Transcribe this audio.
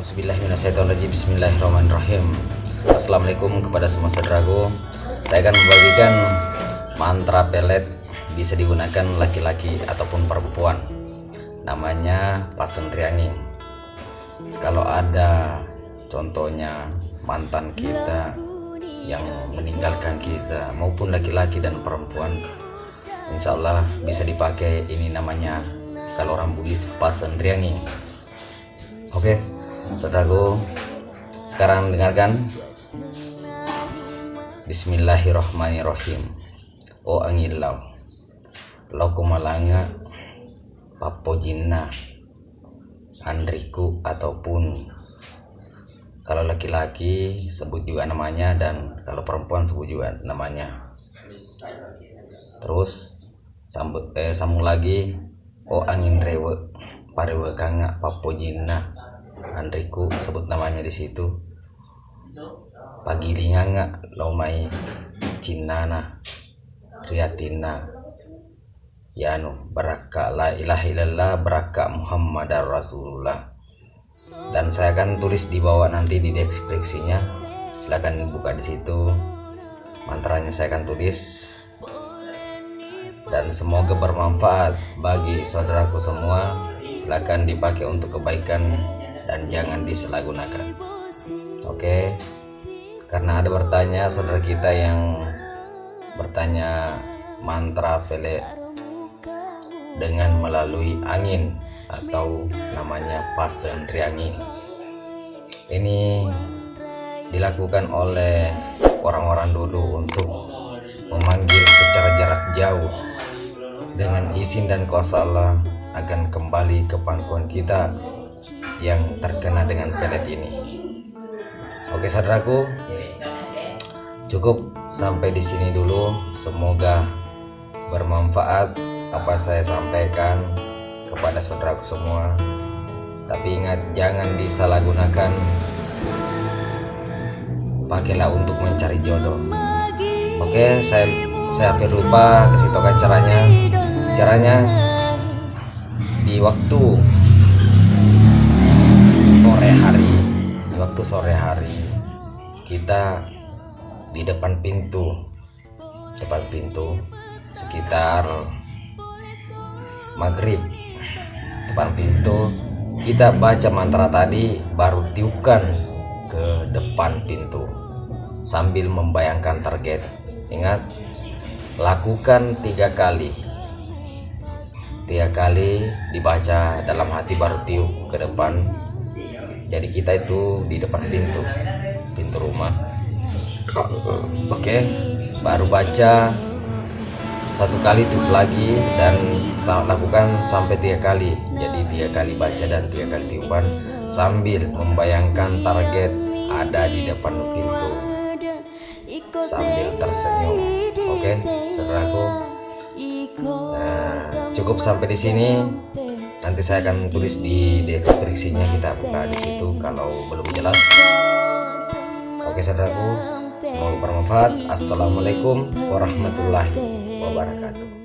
Auzubillahiminasyaitonirrajim. Bismillahirrahmanirrahim. Assalamualaikum kepada semua saudaraku. Saya akan membagikan mantra pelet, bisa digunakan laki-laki ataupun perempuan. Namanya Pasen Trianging. Kalau ada contohnya mantan kita yang meninggalkan kita, maupun laki-laki dan perempuan, insya Allah bisa dipakai. Ini namanya kalau orang Bugis Pasen Trianging. Oke, saudaraku, sekarang dengarkan. Bismillahirrahmanirrahim. O angilau, lau kumalanga papojina andriku, ataupun kalau laki-laki sebut juga namanya, dan kalau perempuan sebut juga namanya. Terus sambung lagi. O angin rewe parewe kanga papojina andriku, sebut namanya di situ. Pagi linganga lomai cinana riatina yanu baraka la ilaha illallah baraka Muhammadar Rasulullah. Dan saya akan tulis di bawah nanti di deskripsinya, silahkan buka di situ. Mantranya saya akan tulis, dan semoga bermanfaat bagi saudaraku semua. Silahkan dipakai untuk kebaikan dan jangan disalahgunakan. Oke, karena ada bertanya saudara kita yang bertanya mantra pelet dengan melalui angin atau namanya Pasen Trianging. Ini dilakukan oleh orang-orang dulu untuk memanggil secara jarak jauh. Dengan izin dan kuasa Allah akan kembali ke pangkuan kita yang terkena dengan pelet ini. Oke saudaraku, cukup sampai di sini dulu. Semoga bermanfaat apa saya sampaikan kepada saudaraku semua. Tapi ingat, jangan disalahgunakan. Pakailah untuk mencari jodoh. Oke, saya hampir lupa kasih tahu caranya di waktu sore hari kita di depan pintu sekitar maghrib. Depan pintu kita baca mantra tadi, baru tiupkan ke depan pintu sambil membayangkan target. Ingat, lakukan 3 kali dibaca dalam hati, baru tiup ke depan. Jadi kita itu di depan pintu rumah. Oke, baru baca 1 kali, tiup lagi, dan lakukan sampai 3 kali. Jadi 3 kali baca dan 3 kali tiupan sambil membayangkan target ada di depan pintu sambil tersenyum. Oke, saudaraku. Nah, cukup sampai di sini. Nanti saya akan tulis di deskripsinya, kita buka di situ kalau belum jelas. Oke saudaraku, semoga bermanfaat. Assalamualaikum warahmatullahi wabarakatuh.